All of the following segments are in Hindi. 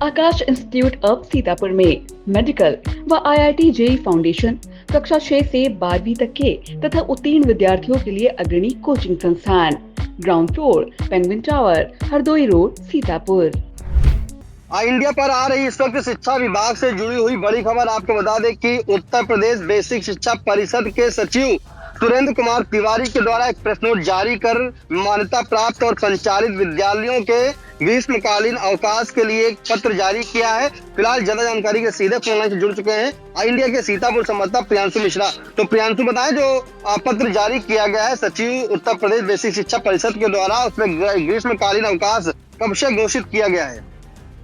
आकाश इंस्टीट्यूट ऑफ सीतापुर में मेडिकल व IIT जेईई फाउंडेशन कक्षा 6 से 12वीं तक के तथा उत्तीर्ण विद्यार्थियों के लिए अग्रणी कोचिंग संस्थान। Ground floor, penguin tower, Hardoi road, Sitapur. India पर आ रही इस वक्त शिक्षा विभाग से जुड़ी हुई बड़ी खबर। आपको बता दें कि उत्तर प्रदेश बेसिक शिक्षा परिषद के सचिव सुरेंद्र कुमार तिवारी के द्वारा एक प्रेस नोट जारी कर मान्यता प्राप्त और संचालित विद्यालयों के ग्रीष्मकालीन अवकाश के लिए एक पत्र जारी किया है। फिलहाल ज्यादा जानकारी के सीधे फोन लाइन से जुड़ चुके हैं इंडिया के सीतापुर संवाददाता प्रियांशु मिश्रा। तो प्रियांशु, बताएं जो पत्र जारी किया गया है सचिव उत्तर प्रदेश बेसिक शिक्षा परिषद के द्वारा, उसमें ग्रीष्मकालीन अवकाश कब से घोषित किया गया है?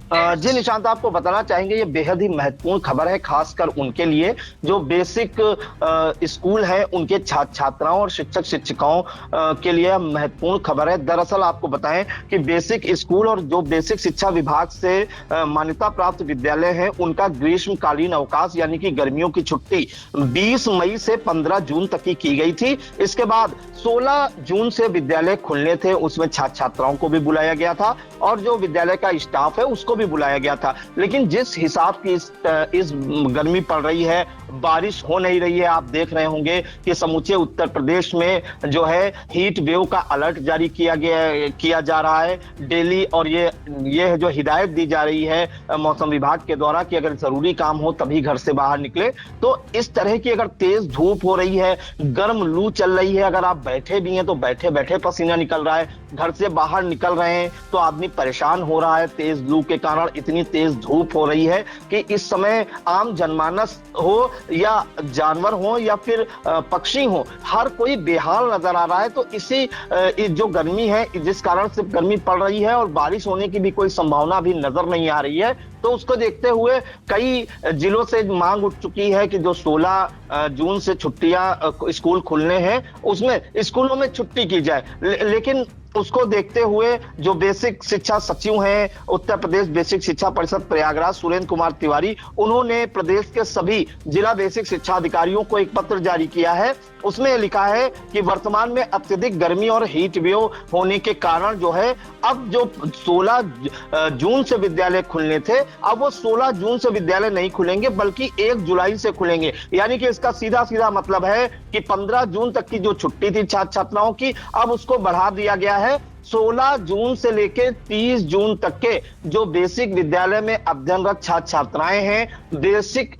जी निशांत, आपको बताना चाहेंगे ये बेहद ही महत्वपूर्ण खबर है, खासकर उनके लिए जो बेसिक स्कूल है, उनके छात्र छात्राओं और शिक्षक शिक्षिकाओं के लिए महत्वपूर्ण खबर है। दरअसल आपको बताएं कि बेसिक स्कूल और जो बेसिक शिक्षा विभाग से मान्यता प्राप्त विद्यालय हैं, उनका ग्रीष्मकालीन अवकाश यानी कि गर्मियों की छुट्टी 20 मई से 15 जून तक की गई थी। इसके बाद 16 जून से विद्यालय खुलने थे, उसमें छात्र छात्राओं को भी बुलाया गया था और जो विद्यालय का स्टाफ है उसको भी बुलाया गया था। लेकिन जिस हिसाब की इस गर्मी पड़ रही है, बारिश हो नहीं रही है, आप देख रहे होंगे कि समूचे उत्तर प्रदेश में जो है हीट वेव का अलर्ट जारी किया जा रहा है डेली। और ये जो हिदायत दी जा रही है मौसम विभाग के द्वारा कि अगर जरूरी काम हो तभी घर से बाहर निकले। तो इस तरह की अगर तेज धूप हो रही है, गर्म लू चल रही है, अगर आप बैठे भी हैं तो बैठे बैठे पसीना निकल रहा है, घर से बाहर निकल रहे हैं तो आदमी परेशान हो रहा है। तेज लू के कारण इतनी तेज धूप हो रही है कि इस समय आम जनमानस हो या जानवर हो या फिर पक्षी हो, हर कोई बेहाल नजर आ रहा है। तो इसी जो गर्मी है, जिस कारण से गर्मी पड़ रही है और बारिश होने की भी कोई संभावना भी नजर नहीं आ रही है, तो उसको देखते हुए कई जिलों से मांग उठ चुकी है कि जो 16 जून से छुट्टियां स्कूल खुलने हैं उसमें स्कूलों में छुट्टी की जाए। लेकिन उसको देखते हुए जो बेसिक शिक्षा सचिव हैं उत्तर प्रदेश बेसिक शिक्षा परिषद प्रयागराज सुरेंद्र कुमार तिवारी, उन्होंने प्रदेश के सभी जिला बेसिक शिक्षा अधिकारियों को एक पत्र जारी किया है। उसमें लिखा है कि वर्तमान में अत्यधिक गर्मी और हीट वेव होने के कारण जो है अब जो 16 जून से विद्यालय खुलने थे, अब वो 16 जून से विद्यालय नहीं खुलेंगे बल्कि 1 जुलाई से खुलेंगे। यानी कि इसका सीधा सीधा मतलब है कि 15 जून तक की जो छुट्टी थी छात्र छात्राओं की, अब उसको बढ़ा दिया गया है। 16 जून से लेकर 30 जून तक के जो बेसिक विद्यालय में अध्ययनरत छात्र छात्राएं हैं, बेसिक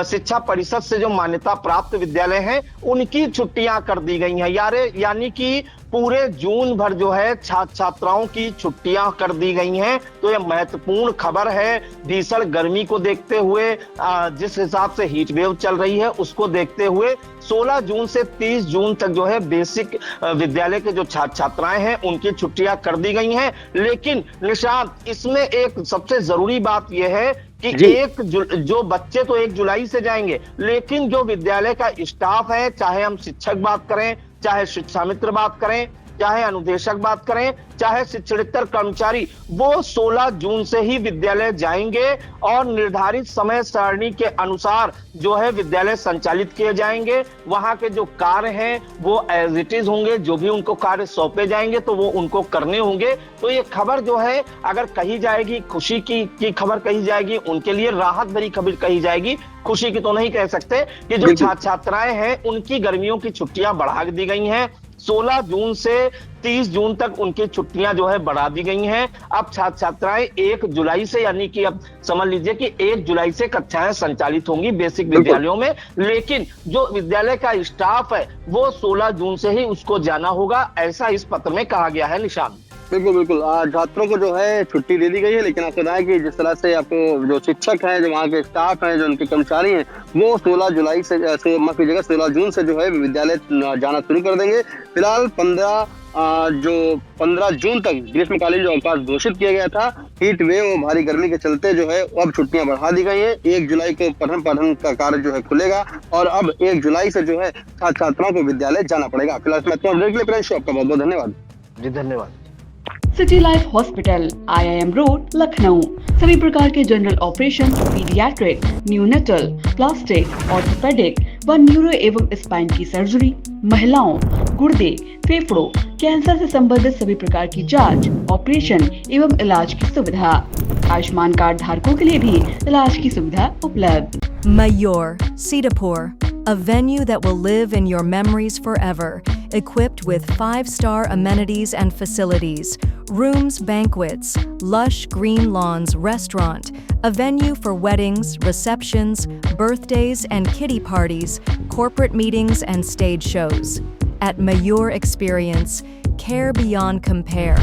शिक्षा परिषद से जो मान्यता प्राप्त विद्यालय हैं, उनकी छुट्टियां कर दी गई हैं। यानी कि पूरे जून भर जो है छात्र छात्राओं की छुट्टियां कर दी गई हैं। तो यह महत्वपूर्ण खबर है। भीषण गर्मी को देखते हुए, जिस हिसाब से हीट वेव चल रही है उसको देखते हुए 16 जून से 30 जून तक जो है बेसिक विद्यालय के जो छात्र छात्राएं हैं उनकी छुट्टियां कर दी गई हैं। लेकिन निशांत, इसमें एक सबसे जरूरी बात यह है कि जो बच्चे तो 1 जुलाई से जाएंगे, लेकिन जो विद्यालय का स्टाफ है, चाहे हम शिक्षक बात करें, चाहे शिक्षा मित्र बात करें, चाहे अनुदेशक बात करें, चाहे शिक्षणेतर कर्मचारी, वो 16 जून से ही विद्यालय जाएंगे और निर्धारित समय सारणी के अनुसार जो है विद्यालय संचालित किए जाएंगे। वहां के जो कार्य हैं वो एज इट इज होंगे, जो भी उनको कार्य सौंपे जाएंगे तो वो उनको करने होंगे। तो ये खबर जो है अगर कही जाएगी खुशी की खबर कही जाएगी, उनके लिए राहत भरी खबर कही जाएगी। खुशी की तो नहीं कह सकते कि जो छात्र छात्राएं हैं उनकी गर्मियों की छुट्टियां बढ़ा दी गई हैं। 16 जून से 30 जून तक उनकी छुट्टियां जो है बढ़ा दी गई हैं। अब छात्र छात्राएं 1 जुलाई से, यानी कि अब समझ लीजिए कि 1 जुलाई से कक्षाएं संचालित होंगी बेसिक विद्यालयों में। लेकिन जो विद्यालय का स्टाफ है वो 16 जून से ही उसको जाना होगा, ऐसा इस पत्र में कहा गया है। निशान, बिल्कुल बिल्कुल, छात्रों को जो है छुट्टी दे दी गई है। लेकिन आपको बताया कि जिस तरह से आपको जो शिक्षक हैं, जो वहाँ के स्टाफ हैं, जो उनके कर्मचारी हैं, वो 16 जुलाई से 16 जून से जो है विद्यालय जाना शुरू कर देंगे। फिलहाल 15 जून तक ग्रीष्मकालीन जो अवकाश घोषित किया गया था, हीट वेव और भारी गर्मी के चलते जो है अब छुट्टियां बढ़ा दी गई है। 1 जुलाई को पठन का कार्य जो है खुलेगा और अब 1 जुलाई से जो है छात्र छात्राओं को विद्यालय जाना पड़ेगा। फिलहाल आपका बहुत बहुत धन्यवाद। जी धन्यवाद। City life hospital, IIM road, Lucknow. सभी प्रकार के general operation, paediatric, neonatal, plastic, orthopaedic व न्यूरो एवं स्पाइन की सर्जरी, महिलाओं, गुर्दे, फेफड़ों, कैंसर से संबंधित सभी प्रकार की जांच, ऑपरेशन एवं इलाज की सुविधा। आयुष्मान कार्ड धारकों के लिए भी इलाज की सुविधा उपलब्ध। Mayur, Sitapur, a venue that will live in your memories forever, equipped with 5-star amenities and facilities, rooms, banquets, lush green lawns, restaurant, a venue for weddings, receptions, birthdays and kiddie parties, corporate meetings and stage shows. At Mayur Experience, care beyond compare.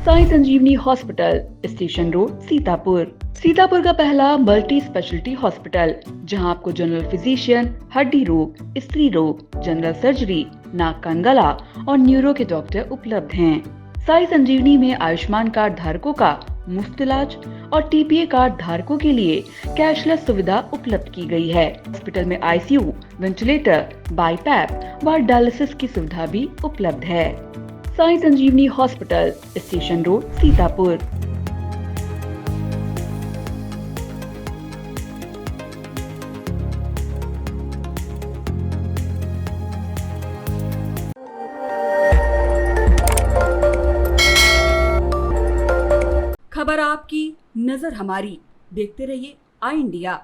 Sai Sanjeevani hospital, station road, Sitapur. Sitapur का पहला मल्टी स्पेशलिटी हॉस्पिटल, जहां आपको जनरल फिजिशियन, हड्डी रोग, स्त्री रोग, जनरल सर्जरी, नाक कान गला और न्यूरो के डॉक्टर उपलब्ध हैं। साई संजीवनी में आयुष्मान कार्ड धारकों का मुफ्त इलाज और टीपीए कार्ड धारकों के लिए कैशलेस सुविधा उपलब्ध की गई है। हॉस्पिटल में आईसीयू, वेंटिलेटर, बाईपैप व डायलिसिस की सुविधा भी उपलब्ध है। Sai Sanjeevani hospital, station road, Sitapur. खबर आपकी, नजर हमारी। देखते रहिए आई इंडिया।